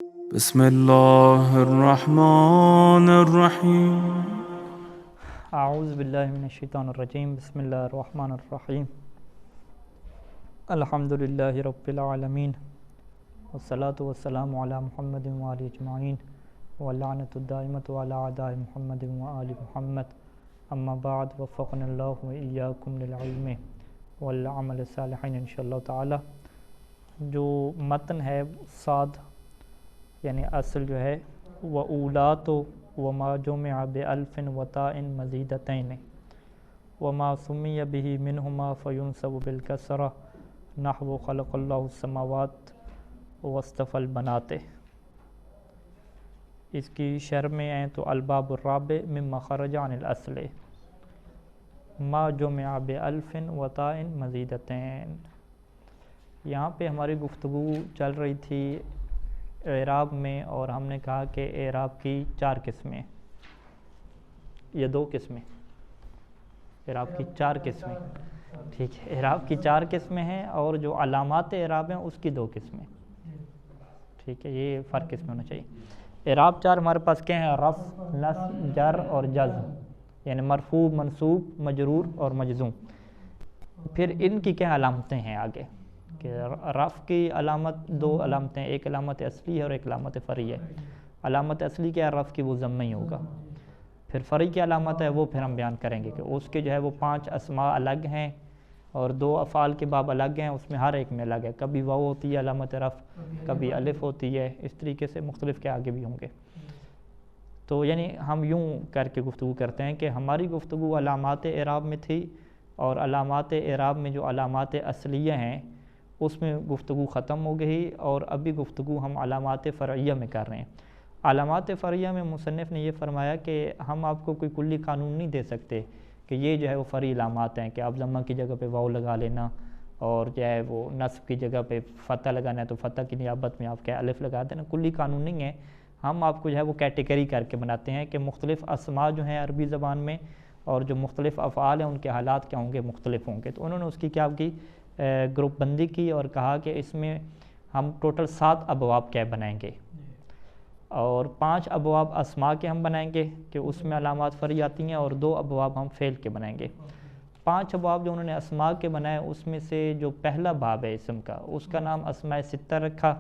بسم اللہ الرحمن الرحیم اعوذ باللہ من الشیطان الرجیم بسم اللہ الرحمن الرحیم الحمدللہ رب العالمین والصلاة والسلام علی محمد وآلہ اجمعین واللعنۃ الدائمۃ علی اعداء محمد وآل محمد اما بعد وفقنا اللہ وإیاکم للعلم والعمل الصالحین انشاءاللہ تعالی۔ جو متن ہے صاد یعنی اصل جو ہے وَأُولَاتُ وَمَا جُمِعَ بِأَلْفٍ وَتَاءٍ مَزِيدَتَيْنِ وَمَا سُمِّيَ بِهِ مِنْهُمَا فَيُنْسَبُ بِالْكَسْرَةِ نَحْوُ خَلَقَ اللَّهُ السَّمَاوَاتِ وَاصْطَفَى الْبَنَاتِ۔ اس کی شرح میں ہیں تو الباب الرابع مما خرج عن الاصل ما جمع بِأَلْفٍ وَتَاءٍ مَزِيدَتَيْنِ۔ یہاں پہ ہماری گفتگو چل رہی تھی اعراب میں، اور ہم نے کہا کہ اعراب کی 4 قسمیں یا 2 قسمیں، اعراب کی 4 قسمیں، ٹھیک ہے، اعراب کی 4 قسمیں ہیں اور جو علامات اعراب ہیں اس کی 2 قسمیں، ٹھیک ہے، یہ فرق اس میں ہونا چاہیے۔ اعراب 4 ہمارے پاس کیا ہیں؟ رفع، نصب، جر اور جزم، یعنی مرفوع، منصوب، مجرور اور مجزوم۔ پھر ان کی کیا علامتیں ہیں آگے کہ رفع کی علامت 2 علامتیں، ایک علامت اصلی ہے اور ایک علامت فرعی ہے۔ علامت اصلی کیا ہے؟ رفع کی وہ ضمہ ہی ہوگا۔ پھر فرعی کی علامت ہے وہ پھر ہم بیان کریں گے کہ اس کے جو ہے وہ 5 اسماء الگ ہیں اور 2 افعال کے باب الگ ہیں، اس میں ہر ایک میں الگ ہے، کبھی واو ہوتی ہے علامت رفع، کبھی الف ہوتی ہے، اس طریقے سے مختلف کے آگے بھی ہوں گے۔ تو یعنی ہم یوں کر کے گفتگو کرتے ہیں کہ ہماری گفتگو علامات اعراب میں تھی، اور علامات اعراب میں جو علامات اصلیہ ہیں اس میں گفتگو ختم ہو گئی، اور ابھی گفتگو ہم علامات فرعیہ میں کر رہے ہیں۔ علامات فرعیہ میں مصنف نے یہ فرمایا کہ ہم آپ کو کوئی کلی قانون نہیں دے سکتے کہ یہ جو ہے وہ فرعی علامات ہیں کہ آپ ضمہ کی جگہ پہ واو لگا لینا، اور جو ہے وہ نصب کی جگہ پہ فتح لگانا ہے تو فتح کی نیابت میں آپ کیا الف لگا دینا، کلی قانون نہیں ہے۔ ہم آپ کو جو ہے وہ کیٹیگری کر کے بناتے ہیں کہ مختلف اسماء جو ہیں عربی زبان میں اور جو مختلف افعال ہیں ان کے حالات کیا ہوں گے، مختلف ہوں گے۔ تو انہوں نے اس کی کیا کی گروپ بندی کی اور کہا کہ اس میں ہم ٹوٹل 7 ابواب کیا بنائیں گے، اور 5 ابواب اسماء کے ہم بنائیں گے کہ اس میں علامات فرعی آتی ہیں، اور 2 ابواب ہم فعل کے بنائیں گے۔ 5 ابواب جو انہوں نے اسماء کے بنائے اس میں سے جو پہلا باب ہے اسم کا، اس کا نام اسماء ستہ رکھا،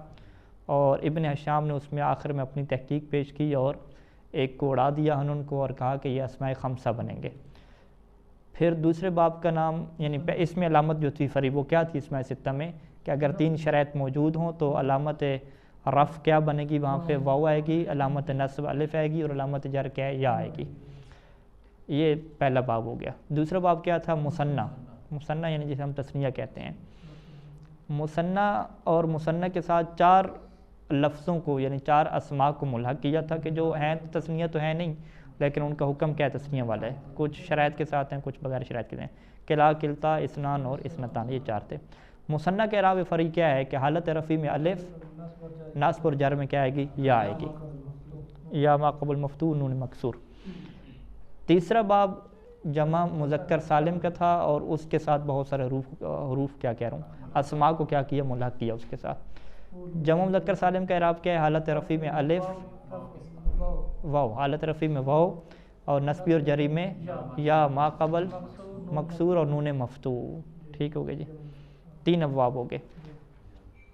اور ابن ہشام نے اس میں آخر میں اپنی تحقیق پیش کی اور ایک کو اڑا دیا ہنون کو اور کہا کہ یہ اسماء خمسہ بنیں گے۔ پھر دوسرے باب کا نام یعنی اس میں علامت جو تھی فرعی وہ کیا تھی اسماء ستہ میں کہ اگر 3 شرائط موجود ہوں تو علامت رفع کیا بنے گی، وہاں پہ واو آئے گی، علامت نصب الف آئے گی، اور علامت جر کیا ہے یا آئے گی۔ یہ پہلا باب ہو گیا۔ دوسرا باب کیا تھا؟ مثنیٰ، مثنیٰ یعنی جسے ہم تثنیہ کہتے ہیں۔ مثنیٰ اور مثنیٰ کے ساتھ 4 لفظوں کو یعنی 4 اسماء کو ملحق کیا تھا کہ جو ہیں تثنیہ تو ہے نہیں لیکن ان کا حکم کیا ہے؟ تثنیہ والا ہے، کچھ شرائط کے ساتھ ہیں کچھ بغیر شرائط کے ہیں۔ کلا، کلتا، اسنان اور اسنتان، یہ 4 تھے۔ مثنیٰ کے اعراب فرعی کیا ہے کہ حالت رفعی میں الف، نصب اور جر میں کیا آئے گی؟ یا آئے گی، یا ما قبل مفتوح نون مکسور۔ تیسرا باب جمع مذکر سالم کا تھا اور اس کے ساتھ بہت سارے حروف کیا کہہ رہا ہوں اسماء کو کیا کیا؟ ملحق کیا اس کے ساتھ۔ جمع مذکر سالم کا اعراب کیا ہے؟ حالت رفعی میں الف، واو، حالت رفعی میں واو، اور نصبی اور جری میں یا ما قبل مکسور اور نون مفتوح، ٹھیک ہو گئے جی۔ 3 ابواب ہو گئے۔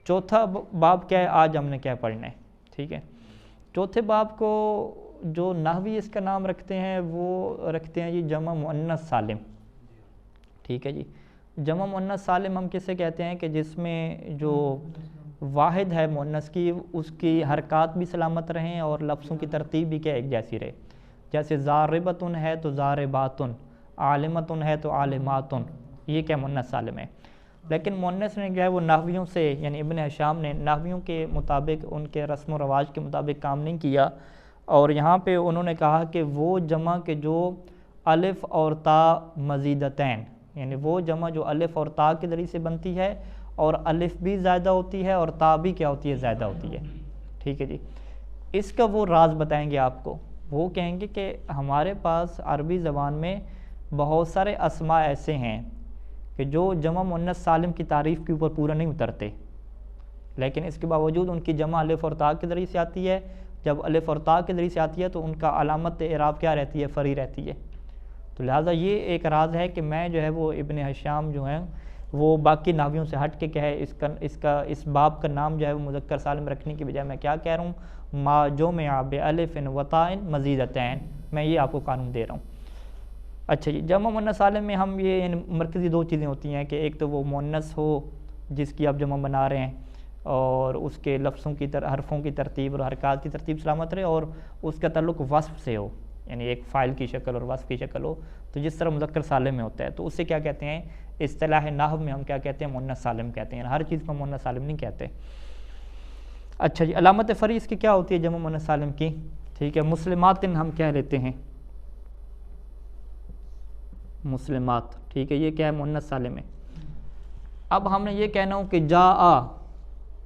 چوتھا باب کیا ہے؟ آج ہم نے کیا پڑھنا ہے، ٹھیک ہے۔ چوتھے باب کو جو نحوی اس کا نام رکھتے ہیں وہ رکھتے ہیں جی جمع مؤنث سالم، ٹھیک ہے جی۔ جمع مؤنث سالم ہم کسے کہتے ہیں کہ جس میں جو واحد ہے مؤنث کی اس کی حرکات بھی سلامت رہیں اور لفظوں کی ترتیب بھی کیا ایک جیسی رہے۔ جیسے ضاربۃن ہے تو ضارباتن، عالمۃن ہے تو عالماتن، یہ کیا مؤنث سالم ہے۔ لیکن مؤنث نے جو ہے وہ نحویوں سے یعنی ابن ہشام نے نحویوں کے مطابق ان کے رسم و رواج کے مطابق کام نہیں کیا، اور یہاں پہ انہوں نے کہا کہ وہ جمع کہ جو الف اور تا مزیدتین، یعنی وہ جمع جو الف اور تا کے ذریعے سے بنتی ہے اور الف بھی زائدہ ہوتی ہے اور تا بھی کیا ہوتی ہے؟ زائدہ ہوتی ہے، ٹھیک ہے جی۔ اس کا وہ راز بتائیں گے آپ کو، وہ کہیں گے کہ ہمارے پاس عربی زبان میں بہت سارے اسماء ایسے ہیں کہ جو جمع مؤنث سالم کی تعریف کے اوپر پورا نہیں اترتے، لیکن اس کے باوجود ان کی جمع الف اور تا کے ذریعے سے آتی ہے. جب الف اور تا کے ذریعے سے آتی ہے تو ان کا علامت اعراب کیا رہتی ہے؟ فری رہتی ہے. تو لہٰذا یہ ایک راز ہے کہ میں جو ہے وہ ابن ہشام جو ہیں وہ باقی نحویوں سے ہٹ کے کیا ہے اس باب کا نام جو ہے وہ مذکر سالم رکھنے کی بجائے میں کیا کہہ رہا ہوں؟ ما جمع بالف و تاء مزیدتین. میں یہ آپ کو قانون دے رہا ہوں. اچھا جی، جمع مؤنث سالم میں ہم یہ مرکزی دو چیزیں ہوتی ہیں کہ ایک تو وہ مؤنث ہو جس کی آپ جمع بنا رہے ہیں اور اس کے لفظوں کی حرفوں کی ترتیب اور حرکات کی ترتیب سلامت رہے، اور اس کا تعلق وصف سے ہو، یعنی ایک فاعل کی شکل اور وصف کی شکل ہو، تو جس طرح مذکر سالم میں ہوتا ہے. تو اسے کیا کہتے ہیں؟ اصطلاح نحو میں ہم کیا کہتے ہیں؟ مؤنث سالم کہتے ہیں. ہر چیز کو مؤنث سالم نہیں کہتے. اچھا جی، علامت فری اس کی کیا ہوتی ہے جمع مؤنث سالم کی؟ ٹھیک ہے، مسلمات ہم کہہ لیتے ہیں، مسلمات. ٹھیک ہے، یہ کیا ہے؟ مؤنث سالم ہے. اب ہم نے یہ کہنا ہو کہ جاء،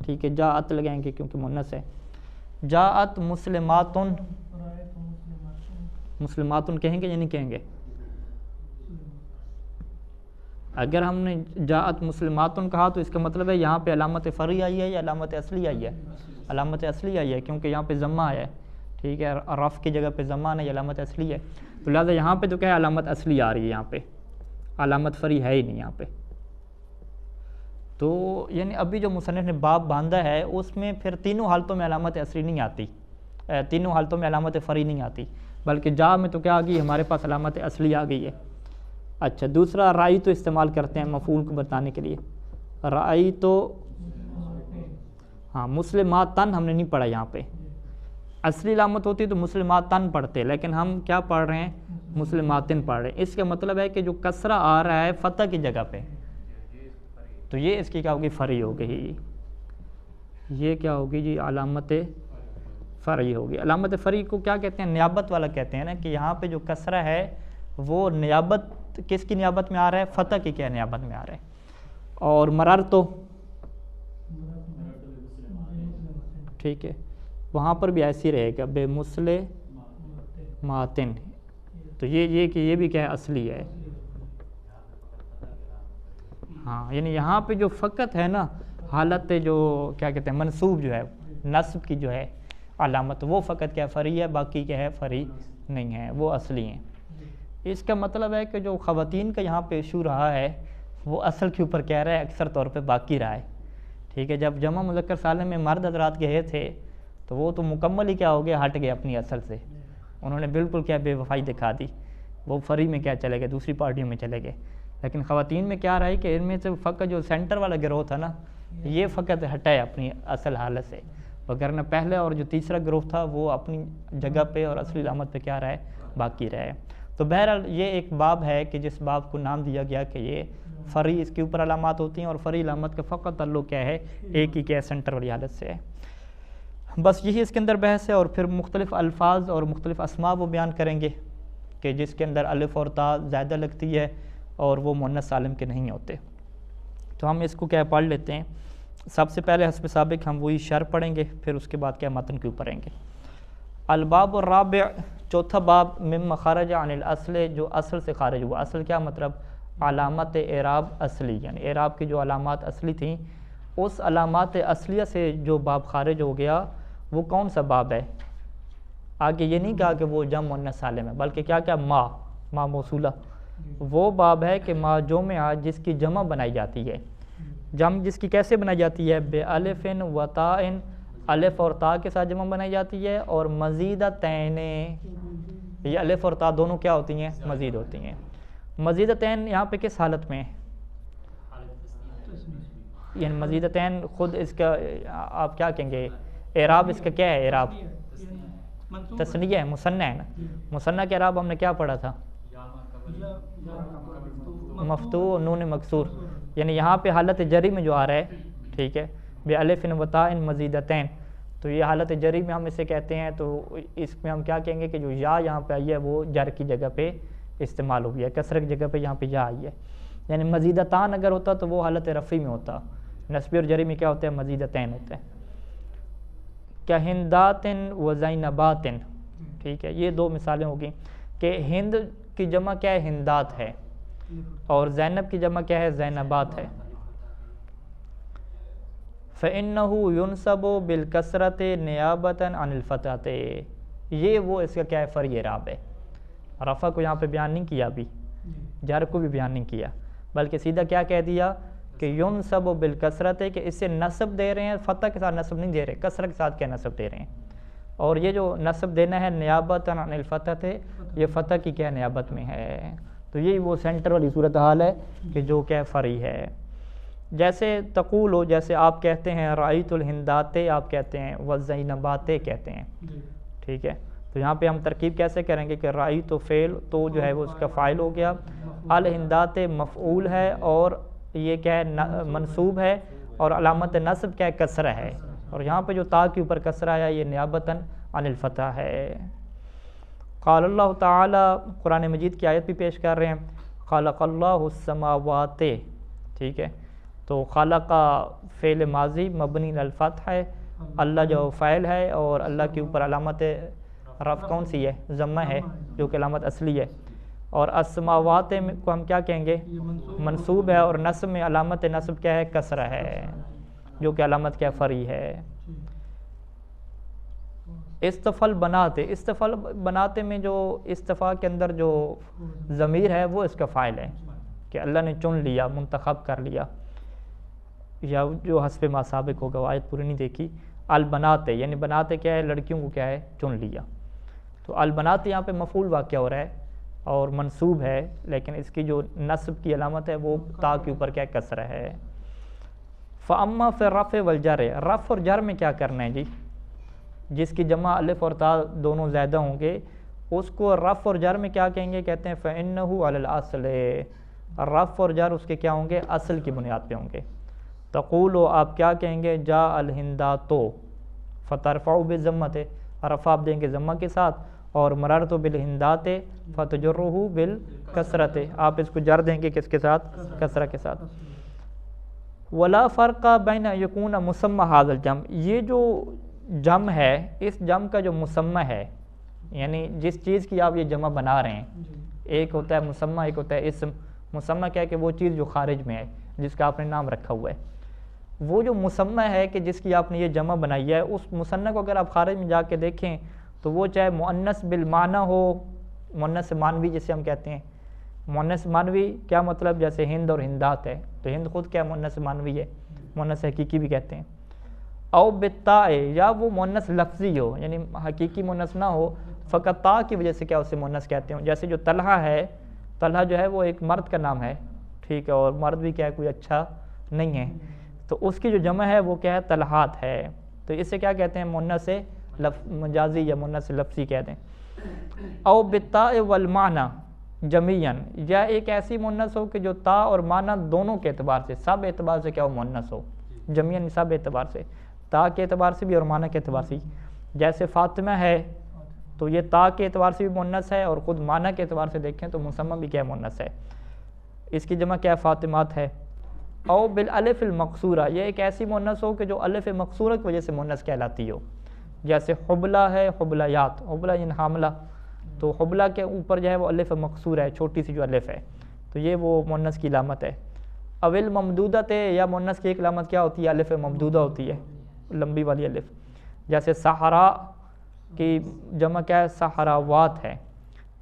ٹھیک ہے، جاءت لگائیں گے کیونکہ مؤنث ہے. جاءت مسلماتن، مسلماتن کہیں گے یا نہیں کہیں گے؟ اگر ہم نے جاءت مسلماتن کہا تو اس کا مطلب ہے یہاں پہ علامت فری آئی ہے یا علامت اصلی آئی ہے؟ علامت اصلی آئی ہے، کیونکہ یہاں پہ ضمہ آیا ہے. ٹھیک ہے، رف کی جگہ پہ ضمہ نہیں، علامت اصلی ہے. تو لہٰذا یہاں پہ تو کیا ہے؟ علامت اصلی آ رہی ہے. یہاں پہ علامت فری ہے ہی نہیں یہاں پہ. تو یعنی ابھی جو مصنف نے باب باندھا ہے اس میں پھر تینوں حالتوں میں علامت اصلی نہیں آتی، تینوں حالتوں میں علامت فری نہیں آتی، بلکہ جا میں تو کیا آ گئی؟ ہمارے پاس علامت اصلی آ گئی ہے. اچھا، دوسرا رائی تو استعمال کرتے ہیں مفعول کو بتانے کے لیے. رائی تو ہاں، مسلماتن ہم نے نہیں پڑھا یہاں پہ. اصلی علامت ہوتی تو مسلماتن پڑھتے، لیکن ہم کیا پڑھ رہے ہیں؟ مسلماتن پڑھ رہے ہیں. اس کا مطلب ہے کہ جو کسرہ آ رہا ہے فتح کی جگہ پہ، تو یہ اس کی کیا ہوگی؟ فری ہوگی. یہ کیا ہوگی جی؟ علامت فری ہوگی. علامت فری کو کیا کہتے ہیں؟ نیابت والا کہتے ہیں نا، کہ یہاں پہ جو کسرہ ہے وہ نیابت کس کی نیابت میں آ رہا ہے؟ فتح کی کیا نیابت میں آ رہا ہے. اور مرر تو ٹھیک ہے، وہاں پر بھی ایسی رہے گا بے مسلماتن. تو یہ کہ یہ بھی کیا ہے؟ اصلی ہے. ہاں، یعنی یہاں پہ جو فقط ہے نا حالت جو کیا کہتے ہیں منصوب جو ہے، نصب کی جو ہے علامت، وہ فقط کیا فری ہے، باقی کیا ہے؟ فری نہیں ہے، وہ اصلی ہیں. اس کا مطلب ہے کہ جو خواتین کا یہاں پہ ایشو رہا ہے وہ اصل کے اوپر کہہ رہا ہے اکثر طور پہ باقی رہا ہے. ٹھیک ہے، جب جمع مذکر سالم میں مرد حضرات گئے تھے تو وہ تو مکمل ہی کیا ہو گیا؟ ہٹ گئے اپنی اصل سے. انہوں نے بالکل کیا بے وفائی دکھا دی، وہ فری میں کیا چلے گئے؟ دوسری پارٹیوں میں چلے گئے. لیکن خواتین میں کیا رہا ہے کہ ان میں سے فقط جو سینٹر والا گروہ تھا نا، یہ فقط ہٹا ہے اپنی اصل حالت سے، وگرنہ پہلے اور جو تیسرا گروہ تھا وہ اپنی جگہ پہ اور اصلی علامت پہ کیا رہا ہے؟ باقی رہے. تو بہرحال یہ ایک باب ہے کہ جس باب کو نام دیا گیا کہ یہ فری اس کے اوپر علامات ہوتی ہیں، اور فری علامت کا فقط تعلق کیا ہے؟ ایک ہی کیا سینٹر والی حالت سے ہے. بس یہی اس کے اندر بحث ہے. اور پھر مختلف الفاظ اور مختلف اسماء وہ بیان کریں گے کہ جس کے اندر الف اور تا زیادہ لگتی ہے اور وہ مؤنث سالم کے نہیں ہوتے. تو ہم اس کو کیا پڑھ لیتے ہیں. سب سے پہلے حسب سابق ہم وہی شرح پڑھیں گے، پھر اس کے بعد کیا متن کے اوپر پڑھیں گے. الباب الرابع، چوتھا باب، مما خرج عن الاصل، جو اصل سے خارج ہوا. اصل کیا مطلب؟ علامت اعراب اصلی، یعنی اعراب کی جو علامات اصلی تھیں اس علامات اصلیہ سے جو باب خارج ہو گیا وہ کون سا باب ہے؟ آگے یہ نہیں کہا کہ وہ جمع مؤنث سالم ہے، بلکہ کیا ما موصولہ. وہ باب ہے کہ ما جمع، جس کی جمع بنائی جاتی ہے. جمع جس کی کیسے بنائی جاتی ہے؟ بے الف و تاء، الف اور تا کے ساتھ جمع بنائی جاتی ہے. اور مزیدتین، یہ الف اور تا دونوں کیا ہوتی ہیں؟ مزید ہوتی ہیں. مزیدتین یہاں پہ کس حالت میں؟ یعنی مزیدتین خود اس کا آپ کیا کہیں گے؟ اعراب اس کا کیا ہے؟ اعراب تثنیہ ہے، مثنیٰ ہے نا. مثنیٰ کے اعراب ہم نے کیا پڑھا تھا؟ مفتوح نون مکسور. یعنی یہاں پہ حالت جری میں جو آ رہا ہے، ٹھیک ہے، بے الف و تاء مزیدتین، تو یہ حالت جری میں ہم اسے کہتے ہیں. تو اس میں ہم کیا کہیں گے کہ جو یا یہاں پہ آئی ہے وہ جر کی جگہ پہ استعمال ہو گیا، کسر کی جگہ پہ یہاں پہ یا آئی ہے. یعنی مزیدتان اگر ہوتا تو وہ حالت رفعی میں ہوتا، نصبی اور جری میں کیا ہوتا ہے؟ مزیدتین ہوتا ہے. کیا ہندات و زینبات، ٹھیک ہے، یہ دو مثالیں ہوگی کہ ہند کی جمع کیا ہے؟ ہندات ہے، اور زینب کی جمع کیا ہے؟ زینبات ہے. فَإِنَّهُ يُنْصَبُ بِالْكَسْرَةِ نِيَابَةً عَنِ الْفَتْحَةِ، یہ وہ اس کا کیا ہے فرعی اعراب ہے. رفع کو یہاں پہ بیان نہیں کیا ابھی، جر کو بھی بیان نہیں کیا، بلکہ سیدھا کیا کہہ دیا کہ يُنْصَبُ بِالْكَسْرَةِ، کہ اسے نصب دے رہے ہیں، فتح کے ساتھ نصب نہیں دے رہے، کسرہ کے ساتھ کیا نصب دے رہے ہیں. اور یہ جو نصب دینا ہے نیابتاً عن الفتح، یہ فتح کی کیا نیابت میں ہے. تو یہی وہ سینٹر والی صورتحال ہے کہ جو کیا فرعی ہے. جیسے تقول ہو، جیسے آپ کہتے ہیں رأیت الہندات، آپ کہتے ہیں والزینبات کہتے ہیں، ٹھیک ہے. تو یہاں پہ ہم ترکیب کیسے کریں گے کہ رأیت فعل تو جو ہے وہ اس کا فاعل ہو گیا، الہندات مفعول ہے، اور یہ کیا ہے منصوب ہے، اور علامت نصب کیا ہے کسرہ ہے. اور یہاں پہ جو تا کے اوپر کسرہ ہے یہ نیابتاً عن الفتح ہے. قال اللہ تعالی، قرآن مجید کی آیت بھی پیش کر رہے ہیں، خلق اللہ السماوات، ٹھیک ہے. تو خلق فعل ماضی مبنی علی الفتح ہے، اللہ جو فاعل ہے، اور اللہ کے اوپر علامت رفع کون سی ہے؟ ضمہ ہے، جو کہ علامت اصلی ہے. اور السماوات کو ہم کیا کہیں گے؟ منصوب ہے، اور نصب میں علامت نصب کیا ہے؟ کسرہ ہے، جو کہ علامت کیا فرعی ہے. استفل بناتے، استفل بناتے میں جو استفا کے اندر جو ضمیر ہے وہ اس کا فاعل ہے، کہ اللہ نے چن لیا، منتخب کر لیا، یا جو حسب ما سابق ہوگا، وہ آیت پوری نہیں دیکھی. البناتے یعنی بناتے کیا ہے؟ لڑکیوں کو کیا ہے؟ چن لیا. تو البنات یہاں پہ مفعول واقع ہو رہا ہے اور منصوب ہے، لیکن اس کی جو نصب کی علامت ہے وہ تا کے اوپر کیا کسرہ ہے. فاما فی الرفع والجر، رفع اور جر میں کیا کرنا ہے جی؟ جس کی جمع الف اور تا دونوں زیادہ ہوں گے اس کو رفع اور جر میں کیا کہیں گے؟ کہتے ہیں فإنہ علی الاصل، رفع اور جر اس کے کیا ہوں گے؟ اصل کی بنیاد پہ ہوں گے. تقولو آپ کیا کہیں گے؟ جاء الہنداتو، فترفعوا بالضمۃ، رفع آپ دیں گے ضمہ کے ساتھ، اور مررت بالہندات فتجرہ بالکسرۃ، آپ اس کو جر دیں گے کس کے ساتھ؟ کسرہ کے ساتھ. ولا فرق بین یکون مسمى ھذا الجمع، یہ جو جمع ہے اس جمع کا جو مسمى ہے، یعنی جس چیز کی آپ یہ جمع بنا رہے ہیں، ایک ہوتا ہے مسمى، ایک ہوتا ہے اسم. مسمى کیا ہے؟ کہ وہ چیز جو خارج میں ہے، جس کا آپ نے نام رکھا ہوا ہے. وہ جو مسمى ہے کہ جس کی آپ نے یہ جمع بنائی ہے، اس مثنیٰ کو اگر آپ خارج میں جا کے دیکھیں تو وہ چاہے مؤنث بالمعنی ہو، مؤنث معنوی جسے ہم کہتے ہیں. مؤنث معنوی کیا مطلب؟ جیسے ہند اور ہندات ہے، تو ہند خود کیا مؤنث معنوی ہے، مؤنث حقیقی بھی کہتے ہیں. او بالتاء، یا وہ مؤنث لفظی ہو، یعنی حقیقی مؤنث نہ ہو، فقط تا کی وجہ سے کیا اسے مؤنث کہتے ہیں. جیسے جو طلحہ ہے، طلحہ جو ہے وہ ایک مرد کا نام ہے، ٹھیک ہے، اور مرد بھی کیا ہے کوئی اچھا نہیں ہے، تو اس کی جو جمع ہے وہ کیا ہے؟ طلحات ہے. تو اسے کیا کہتے ہیں؟ مؤنث مجازی یا مؤنث لفظی کہتے ہیں. او بالتاء والمعنی جميعا، یا ایک ایسی مؤنث ہو کہ جو تا اور معنی دونوں کے اعتبار سے، سب اعتبار سے کیا ہو؟ مؤنث ہو. جميعا سب اعتبار سے، تا کے اعتبار سے بھی اور معنی کے اعتبار سے. جیسے فاطمہ ہے تو یہ تا کے اعتبار سے بھی مؤنث ہے، اور خود معنی کے اعتبار سے دیکھیں تو مسمى بھی کیا مؤنث ہے. اس کی جمع کیا ہے؟ فاطمات ہے. او بالالف المقصورہ، یہ ایک ایسی مؤنث ہو کہ جو الف مقصورہ کی وجہ سے مؤنث کہلاتی ہو. جیسے حبلہ ہے، حبلیات، حبلہ یعنی حاملہ، تو حبلہ کے اوپر جو ہے وہ الف مقصورہ ہے، چھوٹی سی جو الف ہے، تو یہ وہ مؤنث کی علامت ہے. اول ممدودت ہے، یا مؤنث کی ایک علامت کیا ہوتی ہے؟ الف ممدودہ ہوتی ہے، لمبی والی الف. جیسے صحراء کی جمع کیا ہے؟ صحراوات ہے،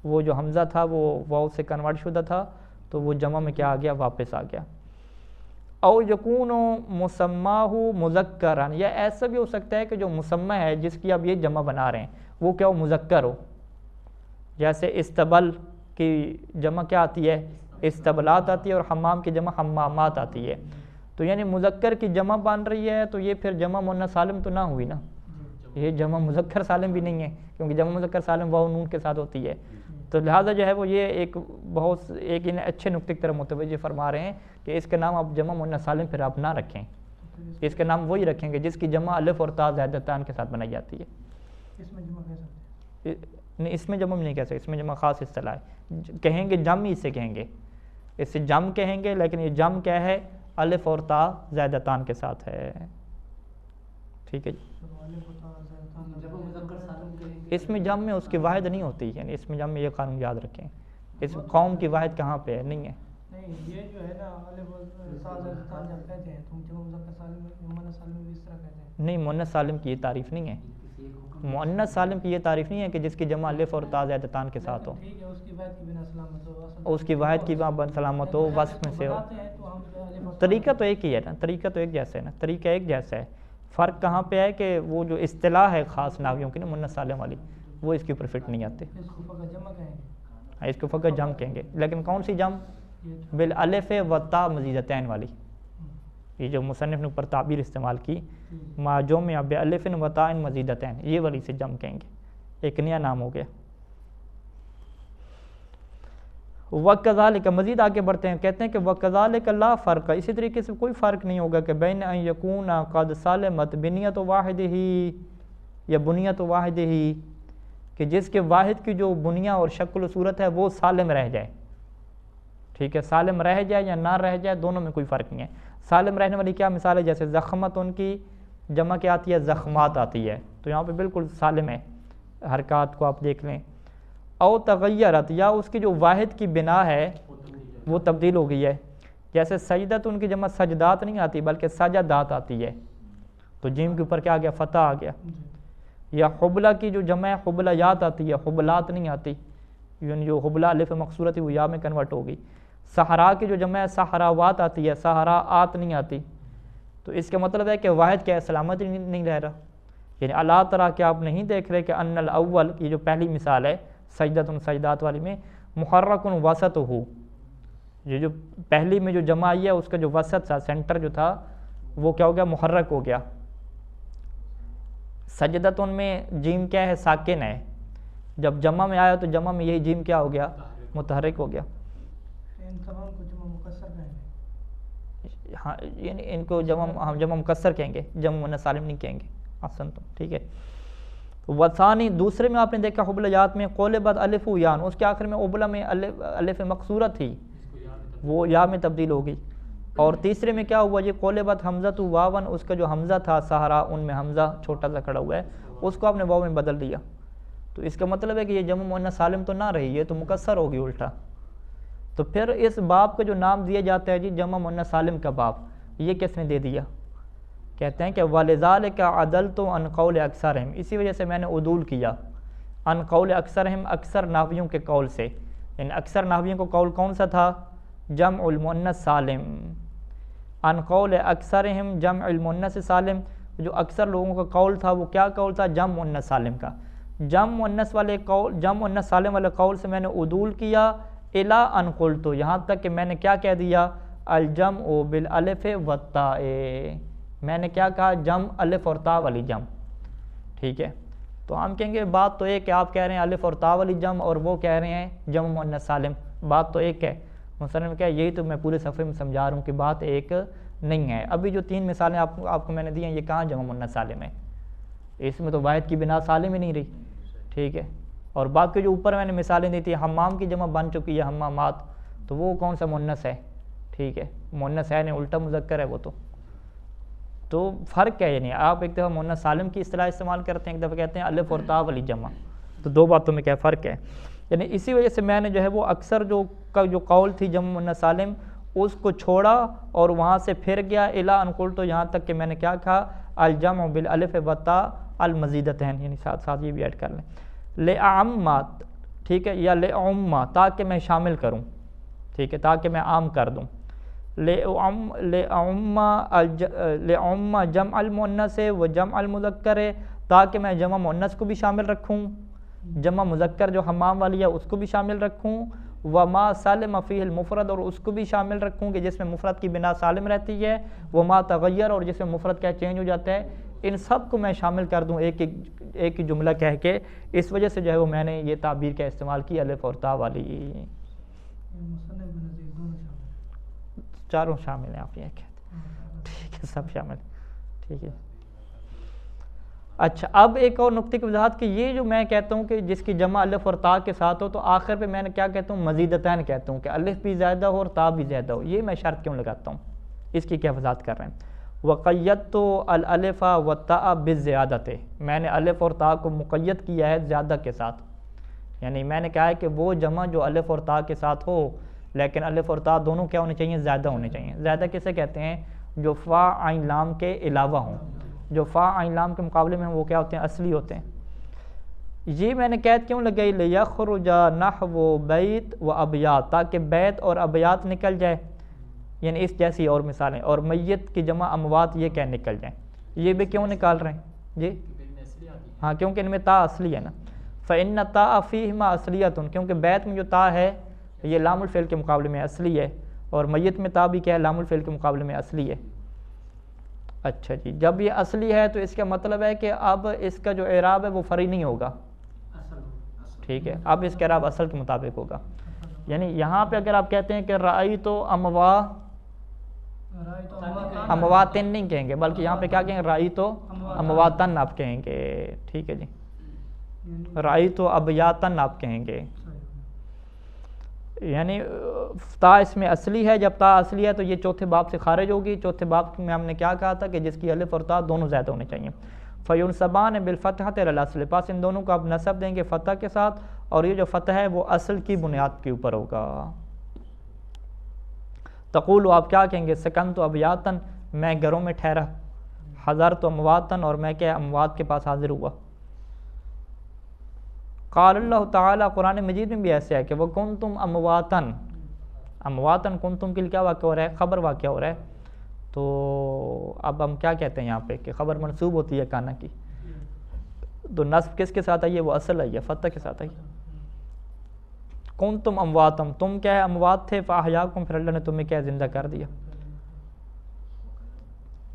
وہ جو حمزہ تھا وہ واو سے کنورٹ شدہ تھا، تو وہ جمع میں کیا آ گیا؟ واپس آ گیا. او یکون مسماہ مذکرا، یا ایسا بھی ہو سکتا ہے کہ جو مسمى ہے جس کی آپ یہ جمع بنا رہے ہیں وہ کیا ہو؟ مذکر ہو. جیسے استبل کی جمع کیا آتی ہے؟ استبلات آتی ہے، اور حمام کی جمع حمامات آتی ہے. تو یعنی مذکر کی جمع بن رہی ہے تو یہ پھر جمع مؤنث سالم تو نہ ہوئی نا، یہ جمع مذکر سالم بھی نہیں ہے، کیونکہ جمع مذکر سالم واو نون کے ساتھ ہوتی ہے. تو لہٰذا جو ہے وہ یہ ایک بہت ایک اچھے نقطے کی طرف متوجہ فرما رہے ہیں کہ اس کا نام آپ جمع مؤنث سالم پھر آپ نہ رکھیں، اس کا نام وہی رکھیں گے جس کی جمع الف اور تا زائدتان کے ساتھ بنائی جاتی ہے. اس میں جمع کہہ سکتے ہیں؟ نہیں، اس میں جمع نہیں کہہ سکتے، اس میں جمع خاص اصطلاح ہے. کہیں گے جم ہی سے کہیں گے، اس سے جم کہیں گے، لیکن یہ جم کیا ہے؟ الف اور تا زائدتان کے ساتھ ہے. ٹھیک ہے جی. اس میں جم میں اس کی واحد نہیں ہوتی، یعنی اس میں جم میں یہ قانون یاد رکھیں، اس قوم کی واحد کہاں پہ ہے؟ نہیں ہے. نہیں، نہیں یہ جو ہے نا الف سازدتان جب کہتے ہیں تو جمع مذکر سالم مؤنث سالم بھی اس طرح کہتے ہیں. نہیں، مؤنث سالم کی یہ تعریف نہیں ہے. مؤنث سالم کی یہ تعریف نہیں ہے کہ جس کی جمع الف اور تا زیادتان کے ساتھ ہو. ٹھیک ہے، اس کی واحد کی بنا سلامت ہو، اس کی واحد کی بنا سلامت ہو، وصف میں سے ہو. طریقہ تو ایک ہی ہے نا، طریقہ تو ایک جیسا ہے نا، طریقہ ایک جیسا ہے. فرق کہاں پہ ہے کہ وہ جو اصطلاح ہے خاص ناویوں کی نا مؤنث سالم والی، وہ اس کے اوپر فٹ نہیں آتے. اس کو فقط جمع کہیں گے. اس کو فقط جم کہیں گے، لیکن کون سی جم؟ بالالف و تا مزیدتین والی. یہ جو مصنف نے اوپر تعبیر استعمال کی، ما جمع بالف و تا مزیدتین، یہ والی سے جم کہیں گے. ایک نیا نام ہو گیا. وَكَذَلِكَ مزید آگے بڑھتے ہیں، کہتے ہیں کہ وَكَذَلِكَ لا فرق، اسی طریقے سے کوئی فرق نہیں ہوگا کہ بین ان یکون قد سالمت بنیت واحد ہی یا بنیت واحد ہی، کہ جس کے واحد کی جو بنیہ اور شکل و صورت ہے وہ سالم رہ جائے. ٹھیک ہے، سالم رہ جائے یا نہ رہ جائے، دونوں میں کوئی فرق نہیں ہے. سالم رہنے والی کیا مثال ہے؟ جیسے زخمت، ان کی جمع کیا آتی ہے؟ زخمات آتی ہے. تو یہاں پہ بالکل سالم ہے، حرکات کو آپ دیکھ لیں. او تغیرت، یا اس کی جو واحد کی بنا ہے وہ تبدیل ہو گئی ہے. جیسے سجدت، ان کی جمع سجدات نہیں آتی بلکہ سجدات آتی ہے، تو جیم کے اوپر کیا آ گیا؟ فتح آ گیا. یا حبلہ کی جو جمع ہے حبلیات آتی ہے، حبلات نہیں آتی، یعنی جو حبلہ الف مقصورہ تھی وہ یا میں کنورٹ ہو گئی. صحرا کی جو جمع ہے صحراوات آتی ہے، صحراءات نہیں آتی. تو اس کا مطلب ہے کہ واحد کیا ہے؟ سلامت نہیں رہ رہا. یعنی اللہ تعالیٰ کہ آپ نہیں دیکھ رہے کہ ان الاول، یہ جو پہلی مثال ہے سجدت سجدات والی میں، محرک وسط ہو، یہ جو پہلی میں جو جمع آئی ہے اس کا جو وسط تھا، سینٹر جو تھا، وہ کیا ہو گیا؟ محرک ہو گیا. سجدت ان میں جیم کیا ہے؟ ساکن ہے. جب جمع میں آیا تو جمع میں یہی جیم کیا ہو گیا؟ متحرک ہو گیا. ان تمام کو جمع مکسر کہیں گے. ہاں، یعنی ان کو ہم جمع مکسر کہیں گے، جمع مؤنث سالم نہیں کہیں گے. احسن تو ٹھیک ہے. وثانی، دوسرے میں آپ نے دیکھا حبلیات میں قول بعد الف و یان، اس کے آخر میں ابلا میں الف مقصورہ تھی، وہ یا میں تبدیل ہو گئی. اور تیسرے میں کیا ہوا؟ یہ قول بعد حمزہ تو واون، اس کا جو حمزہ تھا صحرا، ان میں حمزہ چھوٹا سا کھڑا ہوا ہے، اس کو آپ نے واو میں بدل دیا. تو اس کا مطلب ہے کہ یہ جمع مؤنث سالم تو نہ رہی، یہ تو مکسر ہوگی الٹا. تو پھر اس باب کا جو نام دیا جاتا ہے جی جمع مؤنث سالم کا باب، یہ کس نے دے دیا؟ کہتے ہیں کہ وَلِذَالِكَ عَدَلْتُ عَنْ قَوْلِ أَكْثَرِهِمْ، اسی وجہ سے میں نے عدول کیا عن قول اکثرہم، اکثر نحویوں کے قول سے. یعنی اکثر نحویوں کو قول کون سا تھا؟ جمع المؤنث سالم. عن قول اکثرہم جمع المؤنث سالم، جو اکثر لوگوں کا قول تھا وہ کیا قول تھا؟ جمع مؤنث سالم کا. جمع مؤنث والے قول، جمع مؤنث سالم والے قول سے میں نے عدول کیا الا ان قلت، یہاں تک کہ میں نے کیا کہہ دیا؟ الجمع بالالف والتاء، میں نے کیا کہا؟ جمع الف اور تا والی جمع. ٹھیک ہے، تو ہم کہیں گے بات تو ایک ہے، آپ کہہ رہے ہیں الف اور تا والی جمع اور وہ کہہ رہے ہیں جمع مؤنث سالم، بات تو ایک ہے. مثلا کیا یہی تو میں پورے صفحے میں سمجھا رہا ہوں کہ بات ایک نہیں ہے. ابھی جو 3 مثالیں آپ کو میں نے دی ہیں، یہ کہاں جمع مؤنث سالم ہے؟ اس میں تو واحد کی بنا سالم ہی نہیں رہی. ٹھیک ہے، اور باقی جو اوپر میں نے مثالیں دی تھی، حمام کی جمع بن چکی ہے حمامات، تو وہ کون سا مؤنث ہے؟ ٹھیک ہے، مؤنث ہے نہیں، الٹا مذکر ہے وہ. تو فرق ہے، یعنی آپ ایک دفعہ مؤنث سالم کی اصطلاح استعمال کرتے ہیں، ایک دفعہ کہتے ہیں الف اور تا والی جمع، تو دو باتوں میں کیا فرق ہے. یعنی اسی وجہ سے میں نے جو ہے وہ اکثر جو قول تھی جمع مؤنث سالم، اس کو چھوڑا اور وہاں سے پھر گیا الا ان قلت، یہاں تک کہ میں نے کیا کہا؟ الجمع بالالف والتاء المزیدتین، یعنی ساتھ ساتھ یہ بھی ایڈ کر لیں. لِأَعَمَّ، ٹھیک ہے، یا لِأُمَّ، تاکہ میں شامل کروں. ٹھیک ہے، تاکہ میں عام کر دوں. لِأُمَّ جمع المؤنث و جمع المذکر، تاکہ میں جمع مؤنث کو بھی شامل رکھوں، جمع مذکر جو حمام والی ہے اس کو بھی شامل رکھوں. وما سالم فیہ المفرد، اور اس کو بھی شامل رکھوں کہ جس میں مفرد کی بنا سالم رہتی ہے. وما تغیر، اور جس میں مفرد کیا چینج ہو جاتا ہے. ان سب کو میں شامل کر دوں ایک ہی جملہ کہہ کے. اس وجہ سے جو ہے وہ میں نے یہ تعبیر کا استعمال کی الف اور تا والی. چاروں شامل ہیں، آپ یہ کہتے ہیں. ٹھیک ہے، سب شامل. ٹھیک ہے. اچھا، اب ایک اور نقطے کی وضاحت کہ یہ جو میں کہتا ہوں کہ جس کی جمع الف اور تا کے ساتھ ہو، تو آخر پہ میں نے کیا کہتا ہوں؟ مزیدتین کہتا ہوں، کہ الف بھی زیادہ ہو اور تا بھی زیادہ ہو. یہ میں شرط کیوں لگاتا ہوں؟ اس کی کیا وضاحت کر رہے ہیں؟ وقیدت الالف والتاء بالزیادۃ، میں نے الف اور تا کو مقید کیا ہے زیادہ کے ساتھ. یعنی میں نے کہا ہے کہ وہ جمع جو الف اور تا کے ساتھ ہو لیکن الف اور تا دونوں کیا ہونے چاہیے؟ زائدہ ہونے چاہیے. زائدہ کسے کہتے ہیں؟ جو فا عین لام کے علاوہ ہوں. جو فا عین لام کے مقابلے میں وہ کیا ہوتے ہیں؟ اصلی ہوتے ہیں. یہ میں نے قید کیوں لگائی؟ لیخرج نحو بیت و ابیات، تاکہ بیت اور ابیات نکل جائے، یعنی اس جیسی اور مثالیں. اور میت کی جمع اموات یہ کیا نکل جائیں. یہ بھی کیوں نکال رہے ہیں جی؟ ہاں کیونکہ ان میں تا اصلی ہے نا. فإن تا فیہما اصلیۃ، کیونکہ بیت میں جو تا ہے یہ لام الفعل کے مقابلے میں اصلی ہے، اور میت میں تا بھی کیا ہے؟ لام الفعل کے مقابلے میں اصلی ہے. اچھا جی، جب یہ اصلی ہے تو اس کا مطلب ہے کہ اب اس کا جو اعراب ہے وہ فرعی نہیں ہوگا. ٹھیک ہے، اب اس کا اعراب اصل کے مطابق ہوگا. یعنی یہاں پہ اگر آپ کہتے ہیں کہ رأیت امواتن نہیں کہیں گے، بلکہ یہاں پہ کیا کہیں گے؟ رأیت امواتن آپ کہیں گے. ٹھیک ہے جی، رأیت ابیاتن آپ کہیں گے. یعنی تا اس میں اصلی ہے، جب تا اصلی ہے تو یہ چوتھے باب سے خارج ہوگی. چوتھے باب میں ہم نے کیا کہا تھا کہ جس کی الف اور تا دونوں زائد ہونے چاہیے. فینصبان بالفتحۃ علی الاصل، پاس ان دونوں کو آپ نصب دیں گے فتح کے ساتھ، اور یہ جو فتح ہے وہ اصل کی بنیاد کے اوپر ہوگا. تقول آپ کیا کہیں گے؟ سکنت ابیاتن، میں گھروں میں ٹھہرا. حضرت امواتن، اور میں کیا اموات کے پاس حاضر ہوا. قال اللہ تعالیٰ، قرآن مجید میں بھی ایسے ہے کہ وہ کنتم امواتن. امواتن کنتم کے لیے کیا واقع ہو رہا ہے؟ خبر واقع ہو رہا ہے. تو اب ہم کیا کہتے ہیں یہاں پہ کہ خبر منصوب ہوتی ہے کانا کی، تو نصب کس کے ساتھ آئی ہے؟ وہ اصل آئی ہے، فتح کے ساتھ آئی. کنتم امواتم، تم کیا ہے؟ اموات تھے. فاحیاکم، پھر اللہ نے تمہیں کیا زندہ کر دیا.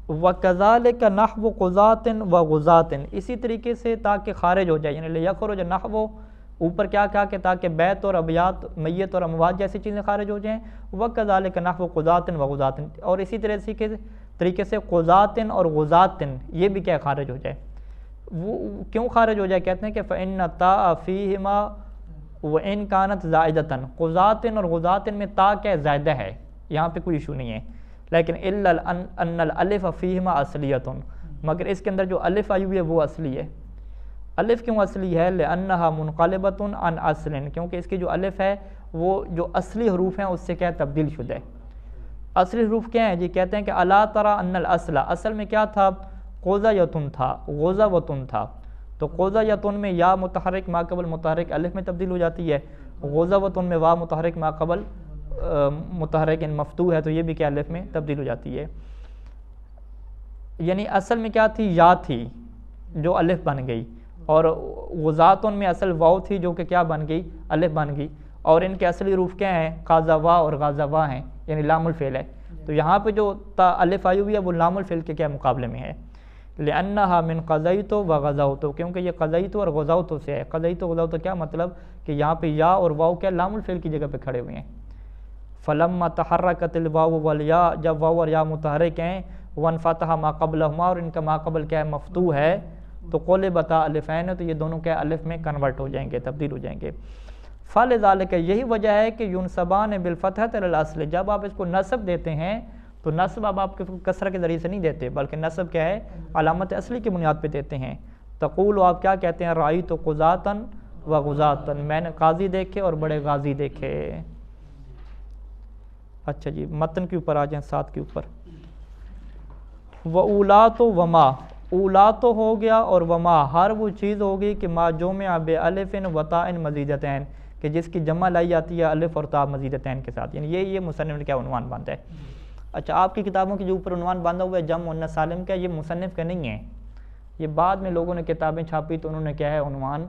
وَكَذَلِكَ نَحْوُ قُضَاتٍ وَغُزَاتٍ، اسی طریقے سے تاکہ خارج ہو جائے، یعنی لیخرج نحو، اوپر کیا کہا کہ تاکہ بیت اور ابیات، میت اور اموات جیسی چیزیں خارج ہو جائیں. وَكَذَلِكَ نَحْوُ قُضَاتٍ وَغُزَاتٍ، اور اسی طریقے سے قُضَاتٍ اور غُزَاتٍ یہ بھی کیا خارج ہو جائے. وہ کیوں خارج ہو جائے؟ کہتے ہیں کہ فإن التاء فیہما وإن كانت زائدۃ، قُضَاتٍ اور غُزَاتٍ میں تا کیا زائدہ ہے، یہاں پہ کوئی ایشو نہیں ہے. لیکن الا ان الالف فیہما اصلیۃ، مگر اس کے اندر جو الف آئی ہوئی ہے وہ اصلی ہے. الف کیوں اصلی ہے؟ لانہا منقلبۃ عن اصل، کیونکہ اس کی جو الف ہے وہ جو اصلی حروف ہیں اس سے کیا تبدیل شدہ ہے. اصلی حروف کیا ہیں جی؟ کہتے ہیں کہ الا تری ان الاصل، اصل میں کیا تھا؟ قضیۃ تھا، غزوۃ تھا. تو قضیۃ میں یا متحرک ما قبل متحرک الف میں تبدیل ہو جاتی ہے. غزوۃ میں وا متحرک ما قبل متحرک مفتوح ہے، تو یہ بھی کیا الف میں تبدیل ہو جاتی ہے. یعنی اصل میں کیا تھی؟ یا تھی جو الف بن گئی، اور غزاتن میں اصل واو تھی جو کہ کیا بن گئی؟ الف بن گئی. اور ان کے اصلی حروف کیا ہیں؟ قاذوا اور غازوا ہیں، یعنی لام الفعل ہے. تو یہاں پہ جو تا الف آئی ہوئی ہے وہ لام الفعل کے کیا مقابلے میں ہے. لانہا من قضیت و غزوت، کیونکہ یہ قضیت اور غزوت سے ہے. قضیت و غزوت کیا مطلب کہ یہاں پہ یا اور واو کیا لام الفعل کی جگہ پہ کھڑے ہوئے ہیں. فلما تحرکت الواو والیا، جب واو اور یا متحرک ہیں، وانفتح ما قبلہما، اور ان کا ما قبل کیا ہے؟ مفتوح ہے. تو قلبتا الفین ہے، تو یہ دونوں کیا الف میں کنورٹ ہو جائیں گے، تبدیل ہو جائیں گے. فلذالک، یہی وجہ ہے کہ ینصبان بالفتحۃ علی الاصل، جب آپ اس کو نصب دیتے ہیں تو نصب اب آپ کسرہ کے ذریعے سے نہیں دیتے، بلکہ نصب کیا ہے؟ علامت اصلی کی بنیاد پہ دیتے ہیں. تقول، آپ کیا کہتے ہیں؟ رأیت قضاتن وغزاتن، میں نے قاضی دیکھے اور بڑے غازی دیکھے. اچھا جی، متن کے اوپر آ جائیں، 7 کے اوپر. وَأُولَاتُ وَمَا، اولات ہو گیا اور وما ہر وہ چیز ہوگی کہ ما جمع بألف و تاء مزیدتین، کہ جس کی جمع لائی جاتی ہے الف اور تاء مزیدتین کے ساتھ. یعنی یہ مصنف نے کیا عنوان باندھا ہے. اچھا، آپ کی کتابوں کے جو اوپر عنوان باندھا ہوا ہے جمع مؤنث سالم کا، یہ مصنف کا نہیں ہے. یہ بعد میں لوگوں نے کتابیں چھاپی تو انہوں نے کیا ہے عنوان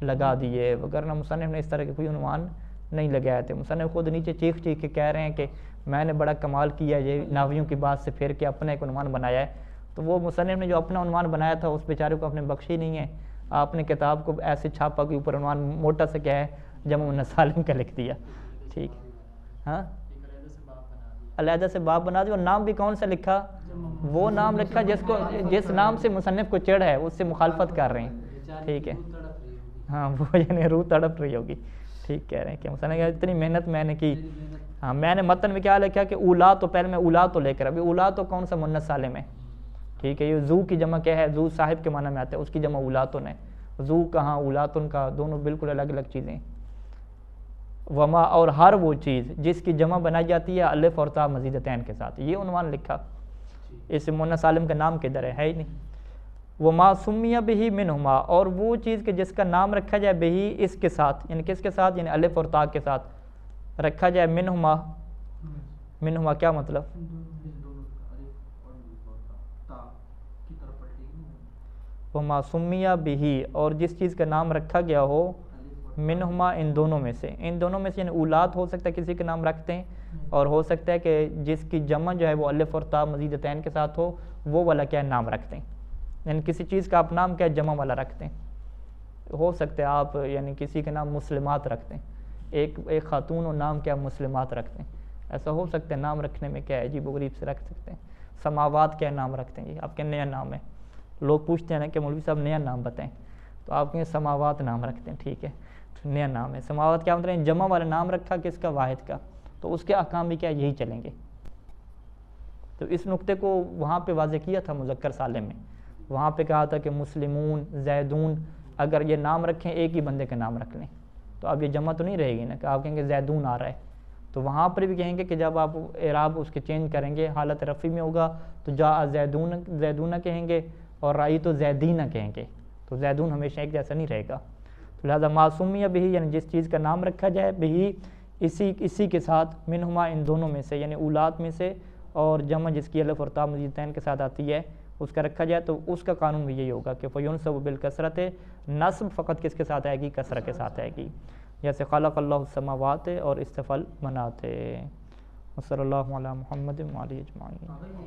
لگا دیے، وگرنہ مصنف نے اس طرح کے کوئی عنوان نہیں لگائے تھے. مصنف خود نیچے چیخ کے کہہ رہے ہیں کہ میں نے بڑا کمال کیا، یہ ناویوں کی بات سے پھر کے اپنا ایک عنوان بنایا ہے. تو وہ مصنف نے جو اپنا عنوان بنایا تھا اس بیچارے کو آپ نے بخشی نہیں ہے. آپ نے کتاب کو ایسے چھاپا کہ اوپر عنوان موٹا سے کیا ہے؟ جمع مؤنث سالم کا لکھ دیا. ٹھیک، ہاں، علیحدہ سے باب بنا دیا. اور نام بھی کون سا لکھا؟ وہ نام لکھا جس نام سے مصنف کو چڑھ ہے، اس سے مخالفت کر رہے ہیں. ٹھیک ہے، ہاں، وہ یعنی روح تڑپ رہی ہوگی. ٹھیک کہہ رہے ہیں کہ مصنف اتنی محنت میں نے کی. ہاں، میں نے متن میں کیا لکھا کہ اولا، تو پہلے میں اولا تو لے کر، ابھی اولا تو کون سا مؤنث سالم ہے. ٹھیک ہے، یہ زو کی جمع کیا ہے؟ زو صاحب کے معنی میں آتا ہے، اس کی جمع اولاتن ہے. زو کہاں، اولاتن کا، دونوں بالکل الگ الگ چیزیں. وما اور ہر وہ چیز جس کی جمع بنائی جاتی ہے الف اور تا مزیدتین کے ساتھ. یہ عنوان لکھا. اس مؤنث سالم کا نام کدھر ہے ہی نہیں. وما سمیہ بہی منہما اور وہ چیز کہ جس کا نام رکھا جائے بہی اس کے ساتھ, یعنی کس کے ساتھ, یعنی الف اور تا کے ساتھ رکھا جائے. منہما, منہما کیا مطلب؟ وما سمیہ بہی اور جس چیز کا نام رکھا گیا ہو منہما ان دونوں میں سے. ان دونوں میں سے یعنی اولاد ہو سکتا ہے کسی کا نام رکھتے ہیں, اور ہو سکتا ہے کہ جس کی جمع جو ہے وہ الف اور تا مزیدتین کے ساتھ ہو وہ والا کیا نام رکھتے ہیں. یعنی کسی چیز کا آپ نام کیا جمع والا رکھتے ہیں. ہو سکتا ہے آپ یعنی کسی کا نام مسلمات رکھتے ہیں, ایک خاتون و نام کیا مسلمات رکھتے ہیں. ایسا ہو سکتا ہے نام رکھنے میں کیا ہے عجیب و غریب سے رکھ سکتے ہیں. سماوات کیا نام رکھتے ہیں, یہ آپ کے نیا نام ہے. لوگ پوچھتے ہیں نا کہ مولوی صاحب نیا نام بتائیں, تو آپ کے سماوات نام رکھتے ہیں. ٹھیک ہے, نیا نام ہے. سماوات کیا مطلب جمع والا نام رکھا کس کا, واحد کا, تو اس کے احکام بھی کیا یہی چلیں گے. تو اس نقطے کو وہاں پہ واضح کیا تھا مذکر سالم میں. وہاں پہ کہا تھا کہ مسلمون, زیدون, اگر یہ نام رکھیں ایک ہی بندے کا نام رکھ لیں تو اب یہ جمع تو نہیں رہے گی نا, کہ آپ کہیں گے زیدون آ رہا ہے. تو وہاں پر بھی کہیں گے کہ جب آپ اعراب اس کے چینج کریں گے حالت رفعی میں ہوگا تو جا زیدون, زیدونہ کہیں گے, اور رائی تو زیدینہ کہیں گے. تو زیدون ہمیشہ ایک جیسا نہیں رہے گا. تو لہٰذا معصومیہ بہی یعنی جس چیز کا نام رکھا جائے بہی اسی کے ساتھ منہما ان دونوں میں سے, یعنی اولاد میں سے, اور جمع جس کی الف اور تا مزیدتین کے ساتھ آتی ہے اس کا رکھا جائے تو اس کا قانون بھی یہی ہوگا کہ فینصب بالکثرت, نصب فقط کس کے ساتھ آئے گی, کثرت کے ساتھ آئے گی. جیسے خلق اللہ السماوات اور استفل منات. وصلی اللہ علی محمد وعلی اجمعین.